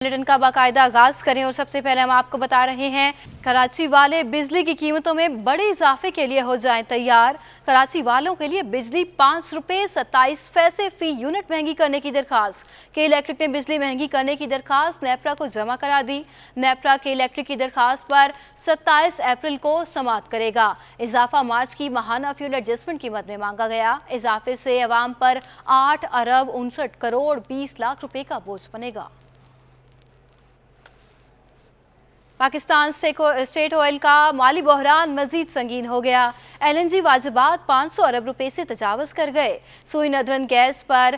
Bulletin का बाकायदा आगाज करें और सबसे पहले हम आपको बता रहे हैं कराची वाले बिजली की कीमतों में बड़े इजाफे के लिए हो जाएं तैयार। कराची वालों के लिए बिजली 5 रुपये 27 पैसे फी यूनिट महंगी करने की दरखास्त। के इलेक्ट्रिक ने बिजली महंगी करने की दरखास्त नेपरा को जमा करा दी। नेपरा के इलेक्ट्रिक की दरखास्त पर 27 अप्रैल को समाअत करेगा। इजाफा मार्च की माहाना फ्यूल एडजस्टमेंट कीमत में मांगा गया। इजाफे से अवाम पर 8 अरब 59 करोड़ 20 लाख रुपए का बोझ बनेगा। पाकिस्तान स्टेट ऑयल का माली बहरान मजीद संगीन हो गया। LNG वाजिबात 500 अरब रुपए से तजावज़ कर गए। सुई नदरन गैस पर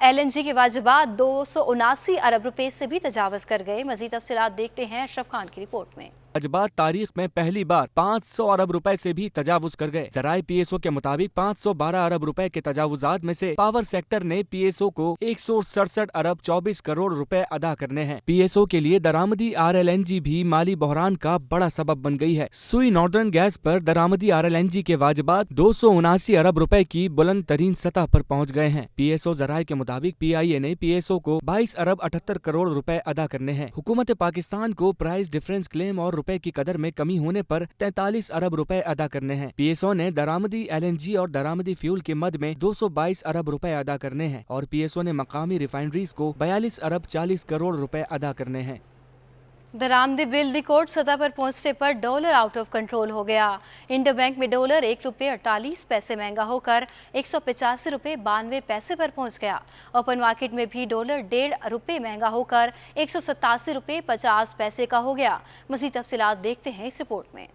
LNG के वाजिबात 279 अरब रुपए से भी तजावज़ कर गए। मजीद तफसीलात देखते हैं अशरफ खान की रिपोर्ट में। वाजिबात तारीख में पहली बार 500 अरब रुपए से भी तजावुज कर गए। जराए PSO के मुताबिक 512 अरब रुपए के तजावुजात में से पावर सेक्टर ने PSO को 167 अरब 24 करोड़ रुपए अदा करने हैं। PSO के लिए दरामदी RLNG भी माली बहरान का बड़ा सबब बन गई है। सुई नॉर्दर्न गैस पर दरामदी RLNG के वाजिबात 279 अरब रुपए की बुलंद तरीन सतह पर पहुँच गए हैं। PSO जराए के मुताबिक PIA ने PSO को 22 अरब 78 करोड़ रुपए अदा करने हैं। हुकूमत पाकिस्तान को प्राइस डिफरेंस क्लेम और रुपए की कदर में कमी होने पर 43 अरब रुपए अदा करने हैं। PSO ने दरामदी LNG और दरामदी फ्यूल के मद में 222 अरब रुपए अदा करने हैं और PSO ने मकामी रिफाइनरीज को 42 अरब 40 करोड़ रुपए अदा करने हैं। दरामदी बिल रिकॉर्ड सतह पर पहुंचने पर डॉलर आउट ऑफ कंट्रोल हो गया। इंटर बैंक में डॉलर 1 रुपये 48 पैसे महंगा होकर 185 रुपये 92 पैसे पर पहुंच गया। ओपन मार्केट में भी डॉलर 1.5 रुपये महंगा होकर 187 रुपये 50 पैसे का हो गया। मज़ीद तफसीलात देखते हैं इस रिपोर्ट में।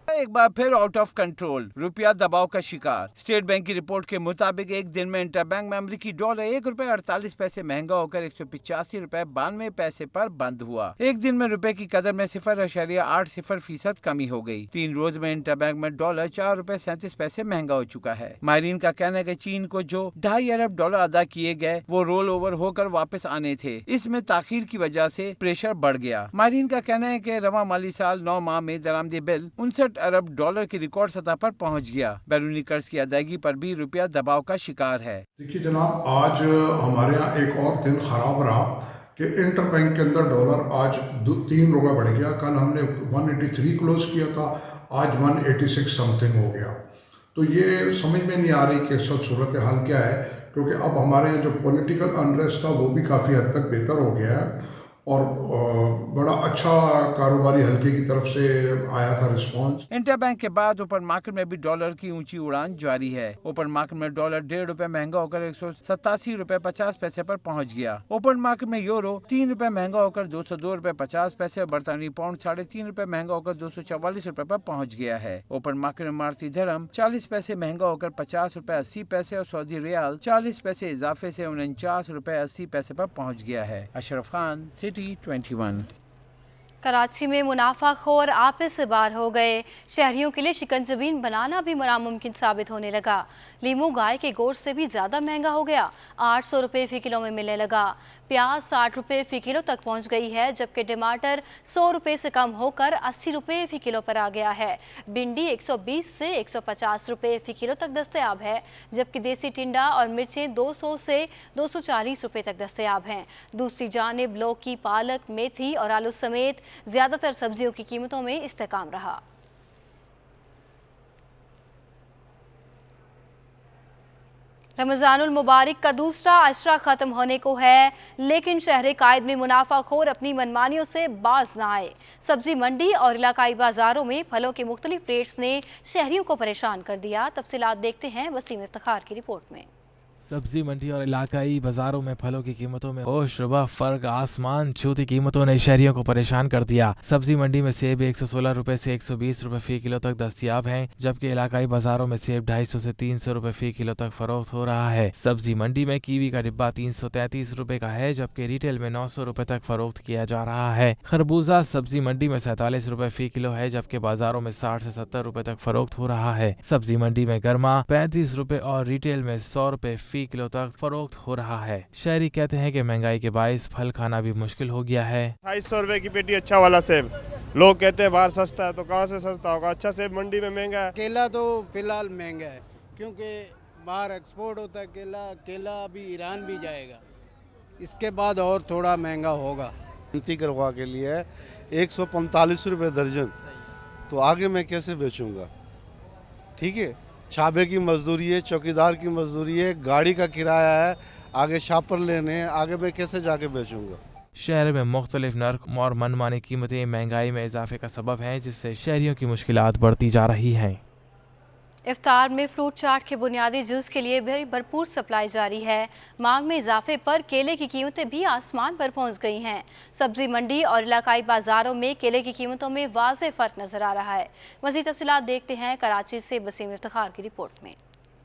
एक बार फिर आउट ऑफ कंट्रोल, रुपया दबाव का शिकार। स्टेट बैंक की रिपोर्ट के मुताबिक एक दिन में इंटरबैंक में अमरीकी डॉलर 1 रुपये 48 पैसे महंगा होकर 185 रुपये 92 पैसे पर बंद हुआ। एक दिन में रुपए की कदर में 0.80% कमी हो गई। 3 रोज में इंटरबैंक में डॉलर 4 रुपये 37 पैसे महंगा हो चुका है। माहिरीन का कहना है कि चीन को जो 2.5 अरब डॉलर अदा किए गए वो रोल ओवर होकर वापस आने थे। इसमें ताखीर की वजह से प्रेशर बढ़ गया। माहिरीन का कहना है कि रवा माली साल 9 माह में दरामदी बिल 59 अरब डॉलर की रिकॉर्ड सतह पर पहुंच गया। बैरूनी कर्ज की अदायगी पर भी रुपया दबाव का शिकार है। देखिए जनाब, आज हमारे यहाँ एक और दिन खराब रहा कि इंटर बैंक के अंदर डॉलर आज 3 रुपये बढ़ गया। कल हमने 183 क्लोज किया था, आज 186 समथिंग हो गया। तो ये समझ में नहीं आ रही कि सब सूरत हाल क्या है, क्योंकि अब हमारे यहाँ जो पॉलिटिकल अनरेस्ट था वो भी काफ़ी हद तक बेहतर हो गया है और बड़ा अच्छा कारोबारी हल्के की तरफ से आया था रिस्पांस। इंटर बैंक के बाद ओपन मार्केट में भी डॉलर की ऊंची उड़ान जारी है। ओपन मार्केट में डॉलर 1.5 रुपये महंगा होकर 187 रुपये 50 पैसे पर पहुंच गया। ओपन मार्केट में यूरो 3 रुपये महंगा होकर 202 रुपये 50 पैसे और बरतानी पाउंड 3.5 रुपये महंगा होकर 244 रुपये पर पहुंच गया है। ओपन मार्केट में इमारती धर्म 40 पैसे महंगा होकर 50 रुपये 80 पैसे और सऊदी रियाल 40 पैसे इजाफे से 49 रुपये 80 पैसे पर पहुंच गया है। अशरफ खान, सिटी 21। कराची में मुनाफाखोर आपस से बाहर हो गए। शहरियों के लिए शिकंजबीन बनाना भी नामुमकिन साबित होने लगा। लीमू गाय के गोश्त से भी ज़्यादा महंगा हो गया, 800 रुपये फ़ी किलो में मिलने लगा। प्याज 60 रुपये फ़ी किलो तक पहुंच गई है, जबकि टमाटर 100 रुपये से कम होकर 80 रुपये फ़ी किलो पर आ गया है। भिंडी 120 से 150 रुपये फ़ी किलो तक दस्तयाब है, जबकि देसी टिंडा और मिर्चें 200 से 240 रुपये तक दस्तयाब हैं। दूसरी जानिब लौकी, पालक, मेथी और आलू समेत ज्यादातर सब्जियों की कीमतों में इस्तेकाम रहा। रमज़ानुल मुबारक का दूसरा अशरा ख़त्म होने को है, लेकिन शहर कायद में मुनाफाखोर अपनी मनमानियों से बाज न आए। सब्जी मंडी और इलाकाई बाजारों में फलों के मुख्तलिफ रेट्स ने शहरियों को परेशान कर दिया। तफसीलात देखते हैं वसीम इफ्तिखार की रिपोर्ट में। सब्जी मंडी और इलाकाई बाजारों में फलों की कीमतों में होशरुबा फर्क आसमान छूती कीमतों ने शहरियों को परेशान कर दिया। सब्जी मंडी में सेब 116 रुपए से 120 रुपए फी किलो तक दस्तयाब हैं, जबकि इलाकाई बाजारों में सेब 250 से 300 रुपए फी किलो तक फरोख्त हो रहा है। सब्जी मंडी में कीवी का डिब्बा 333 रुपए का है, जबकि रिटेल में 900 रुपए तक फरोख्त किया जा रहा है। खरबूजा सब्जी मंडी में 47 रुपए फी किलो है, जबकि बाजारों में 60 से 70 रुपए तक फरोख्त हो रहा है। सब्जी मंडी में गर्मा 35 रुपए और रिटेल में 100 रुपए किलो तक फरोख्त हो रहा है। शहरी कहते हैं कि महंगाई के बाइस फल खाना भी मुश्किल हो गया है। 250 रुपए की पेटी अच्छा वाला सेब, लोग कहते हैं बाहर सस्ता है, तो कहाँ से सस्ता होगा? अच्छा सेब मंडी में महंगा है। केला तो फिलहाल महंगा है, क्योंकि बाहर एक्सपोर्ट होता है केला। केला अभी ईरान भी जाएगा, इसके बाद और थोड़ा महंगा होगा। गिनती करवा के लिए 145 रुपये दर्जन, तो आगे मैं कैसे बेचूंगा? ठीक है, छाबे की मजदूरी है, चौकीदार की मजदूरी है, गाड़ी का किराया है, आगे शापर लेने हैं, आगे मैं कैसे जाके बेचूंगा? शहर में मुख्तलिफ नर्क और मनमानी कीमतें महंगाई में इजाफे का सबब हैं, जिससे शहरियों की मुश्किलात बढ़ती जा रही हैं। इफ्तार में फ्रूट चाट के बुनियादी जूस के लिए भी भरपूर सप्लाई जारी है। मांग में इजाफे पर केले की कीमतें भी आसमान पर पहुंच गई हैं। सब्जी मंडी और इलाकाई बाजारों में केले की कीमतों में वाज़ेह फर्क नजर आ रहा है। मज़ीद तफसीलात देखते हैं कराची से वसीम इफ्तिखार की रिपोर्ट में।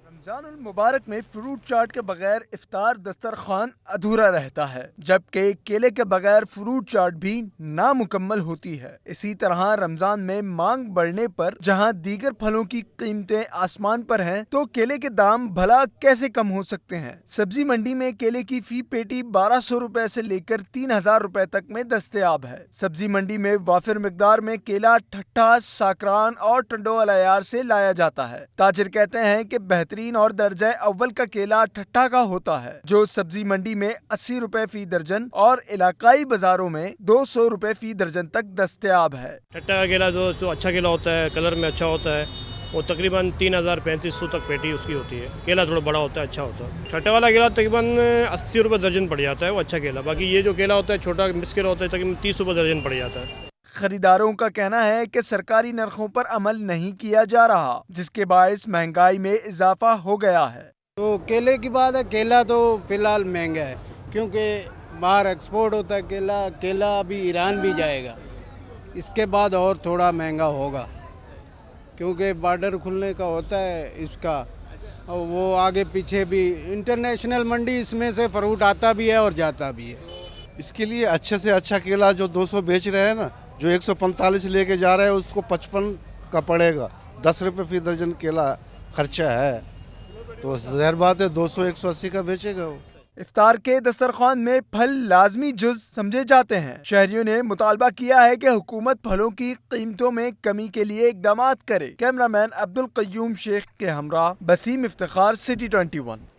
रमजानुल मुबारक में फ्रूट चाट के बगैर इफ्तार दस्तरखान अधूरा रहता है, जबकि केले के बगैर फ्रूट चाट भी नामुकम्मल होती है। इसी तरह रमजान में मांग बढ़ने पर जहां दीगर फलों की कीमतें आसमान पर हैं, तो केले के दाम भला कैसे कम हो सकते हैं। सब्जी मंडी में केले की फी पेटी 1200 रुपए से लेकर 3000 रुपए तक में दस्तयाब है। सब्जी मंडी में वाफिर मिकदार में केला ठट्ठा, साकरान और टंडोल अयार से लाया जाता है। ताजिर कहते हैं कि बेहतरीन और दर्जा अव्वल का केला ठट्ठा का होता है, जो सब्जी मंडी में 80 रुपए फी दर्जन और इलाकाई बाजारों में 200 रुपए फी दर्जन तक दस्तयाब है। ठट्टा का केला जो अच्छा केला होता है, कलर में अच्छा होता है, वो तकरीबन 3000-3500 तक पेटी उसकी होती है। केला थोड़ा बड़ा होता है, अच्छा होता है। ठट्टे वाला केला तकरीबन 80 रुपये दर्जन पड़ जाता है, वो अच्छा केला। बाकी ये जो केला होता है छोटा मिस्केल होता है, तकरीबन 30 रुपये दर्जन पड़ जाता है। खरीदारों का कहना है कि सरकारी नरखों पर अमल नहीं किया जा रहा, जिसके बायस महंगाई में इजाफा हो गया है। तो केले की बात है, केला तो फ़िलहाल महंगा है, क्योंकि बाहर एक्सपोर्ट होता है केला। केला अभी ईरान भी जाएगा, इसके बाद और थोड़ा महंगा होगा, क्योंकि बॉर्डर खुलने का होता है इसका, और वो आगे पीछे भी इंटरनेशनल मंडी, इसमें से फ्रूट आता भी है और जाता भी है। इसके लिए अच्छे से अच्छा केला जो 200 बेच रहे हैं ना, जो 145 लेके जा रहे हैं उसको 55 का पड़ेगा। 10 रुपये फी दर्जन केला खर्चा है, तो ज़ाहिर बात है 200-180 का बेचेगा वो। इफ्तार के दस्तरखान में फल लाजमी जुज समझे जाते हैं। शहरियों ने मुतालबा किया है कि हुकूमत फलों की कीमतों में कमी के लिए इकदाम करे। कैमरामैन अब्दुल कय्यूम शेख के हमरा वसीम इफ्तिखार, सिटी 21।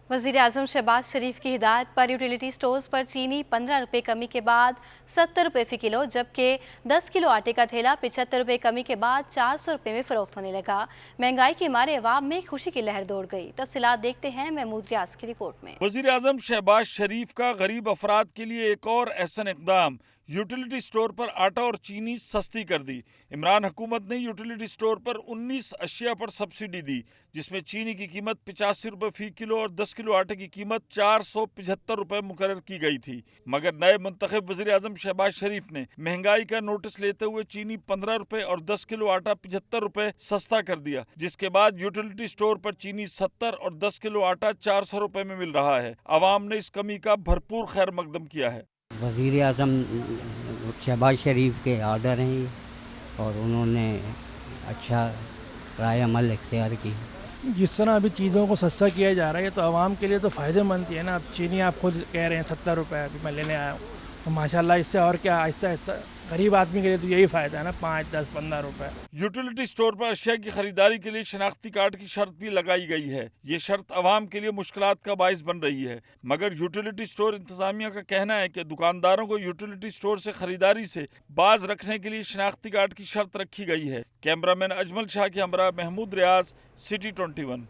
वज़ीर आज़म शहबाज शरीफ की हिदायत पर यूटिलिटी स्टोर्स पर चीनी 15 रुपये कमी के बाद 70 रुपये फ़ी किलो, जबकि 10 किलो आटे का थैला 75 रुपये कमी के बाद 400 रुपये में फ़रोख्त होने लगा। महंगाई के मारे अवाम में खुशी की लहर दौड़ गई। तफसीलात देखते हैं महमूद रियाज की रिपोर्ट में। वज़ीर आज़म शहबाज शरीफ का गरीब अफराद के लिए एक और एहसन इक़दाम, यूटिलिटी स्टोर पर आटा और चीनी सस्ती कर दी। इमरान हुकूमत ने यूटिलिटी स्टोर पर 19 अशिया पर सब्सिडी दी, जिसमें चीनी की कीमत 85 रुपये फ़ी किलो और 10 किलो आटे की कीमत 475 रुपये मुकर्रर की गई थी। मगर नए मुंतखब वज़ीर आज़म शहबाज शरीफ ने महंगाई का नोटिस लेते हुए चीनी 15 रुपये और 10 किलो आटा 75 रुपये सस्ता कर दिया, जिसके बाद यूटिलिटी स्टोर पर चीनी 70 और 10 किलो आटा 400 रुपये में मिल रहा है। आवाम ने इस कमी का भरपूर खैर मकदम किया है। वज़ीर आज़म शहबाज शरीफ के आर्डर हैं ये, और उन्होंने अच्छा राय अमल इख्तियार की। जिस तरह अभी चीज़ों को सस्ता किया जा रहा है तो आवाम के लिए तो फ़ायदेमंद ही है ना। अब चीनी आप खुद कह रहे हैं 70 रुपये अभी मैं लेने आया हूँ, तो माशाल्लाह इससे और क्या आहिस्ता आहिस्ता गरीब आदमी के लिए तो यही फ़ायदा है ना, 5, 10, 15 रुपये। यूटिलिटी स्टोर पर अशिया की खरीदारी के लिए शनाख्ती कार्ड की शर्त भी लगाई गई है। ये शर्त आवाम के लिए मुश्किलात का बाइस बन रही है, मगर यूटिलिटी स्टोर इंतजामिया का कहना है कि दुकानदारों को यूटिलिटी स्टोर से खरीदारी से बाज रखने के लिए शनाख्ती कार्ड की शर्त रखी गई है। कैमरामैन अजमल शाह के हमरा महमूद रियाज, सिटी 21।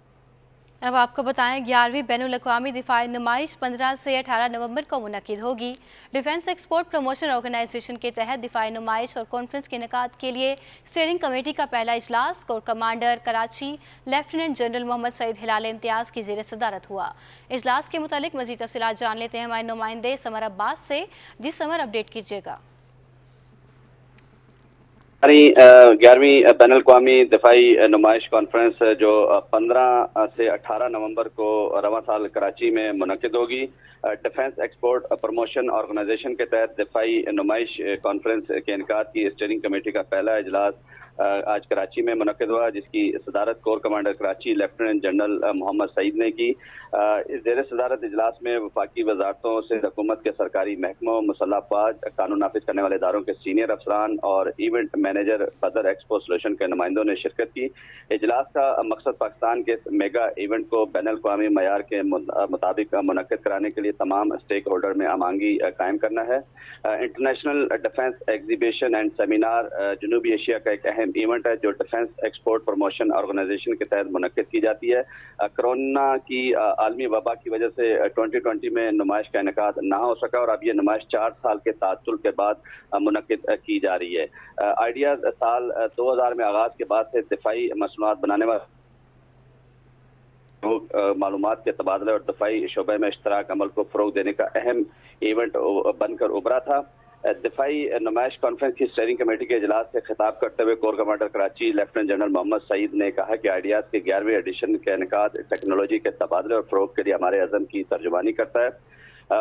अब आपको बताएं 11वीं बैनुल-अक़वामी दिफाई नुमाइश 15 से 18 नवंबर को मुनक़िद होगी। डिफेंस एक्सपोर्ट प्रमोशन ऑर्गेनाइजेशन के तहत दिफाई नुमाइश और कॉन्फ्रेंस के इनेकाद के लिए स्टीयरिंग कमेटी का पहला इजलास corps commander Karachi lieutenant general Mohammad Saeed Hilal Imtiaz की ज़ेर सदारत हुआ। इजलास के मुतालिक मज़ीद तफसीलात जान लेते हैं हमारे नुमाइंदे समर अब्बास से। जी समर, अपडेट कीजिएगा। 11वीं बैनुल-अक़वामी दिफाई नुमाइश कॉन्फ्रेंस जो 15 से 18 नवंबर को रवां साल कराची में मुनक़िद होगी। डिफेंस एक्सपोर्ट प्रमोशन ऑर्गेनाइजेशन के तहत दिफाई नुमाइश कॉन्फ्रेंस के इनेकाद की स्टीयरिंग कमेटी का पहला इजलास आज कराची में मुनक्किद हुआ, जिसकी सदारत corps commander Karachi lieutenant general Mohammad Saeed ने की। इस ज़ेर सदारत इजलास में वफाकी वजारतों से हुकूमत के सरकारी महकमों, मुसल्लह अफवाज, कानून नाफिज करने वाले इदारों के सीनियर अफसरान और इवेंट मैनेजर बदर एक्सपो सोल्यूशन के नुमाइंदों ने शिरकत की। इजलास का मकसद पाकिस्तान के मेगा इवेंट को बैनुल अक़वामी मयार के मुताबिक मुनक्किद कराने के लिए तमाम स्टेक होल्डर में आमांगी कायम करना है। International defence exhibition and seminar जनूबी एशिया का एक अहम इवेंट है जो डिफेंस एक्सपोर्ट प्रमोशन ऑर्गेनाइजेशन के तहत मुनक्किद की जाती है। कोरोना की आलमी वबा की वजह से 2020 में नुमाइश का इनेकाद ना हो सका और अब ये नुमाइश 4 साल के तातुल के बाद मुनक्किद की जा रही है। आइडियाज साल 2000 में आगाज के बाद से दिफाई मसनूआत बनाने वाले मालूमात के तबादले और दफाई शोबे में इश्तराक अमल को फरोग देने का अहम इवेंट बनकर उभरा था। दिफाई नुमाइश कॉन्फ्रेंस की स्टीयरिंग कमेटी के इजलास से खिताब करते हुए corps commander Karachi lieutenant general Mohammad Saeed ने कहा कि आइडियाज के 11वें एडिशन के इनेकाद टेक्नोलॉजी के तबादले और फरोग के लिए हमारे अज़म की तर्जुमानी करता है।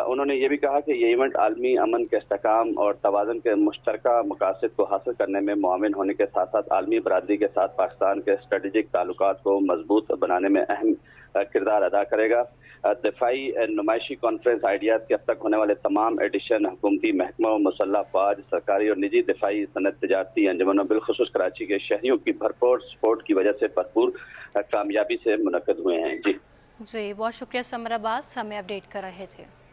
उन्होंने ये भी कहा कि ये इवेंट आलमी अमन के इस्तेहकाम और तवाज़ुन के मुश्तरका मकासद को हासिल करने में मुआविन होने के साथ साथ आलमी बरादरी के साथ पाकिस्तान के स्ट्रेटेजिक ताल्लुकात को मजबूत बनाने में अहम किरदार अदा करेगा। दिफाई नुमाइशी कॉन्फ्रेंस आइडियाज के अब तक होने वाले तमाम एडिशन हुकूमती महकमों, मुसल्लह अफवाज, सरकारी और निजी दिफाई सनत तजारती अंजुमनों बिलखुसूस कराची के शहरियों की भरपूर सपोर्ट की वजह से भरपूर कामयाबी से मुनक्किद हुए हैं। जी बहुत शुक्रिया समर अब्बास, हमें अपडेट कर रहे थे।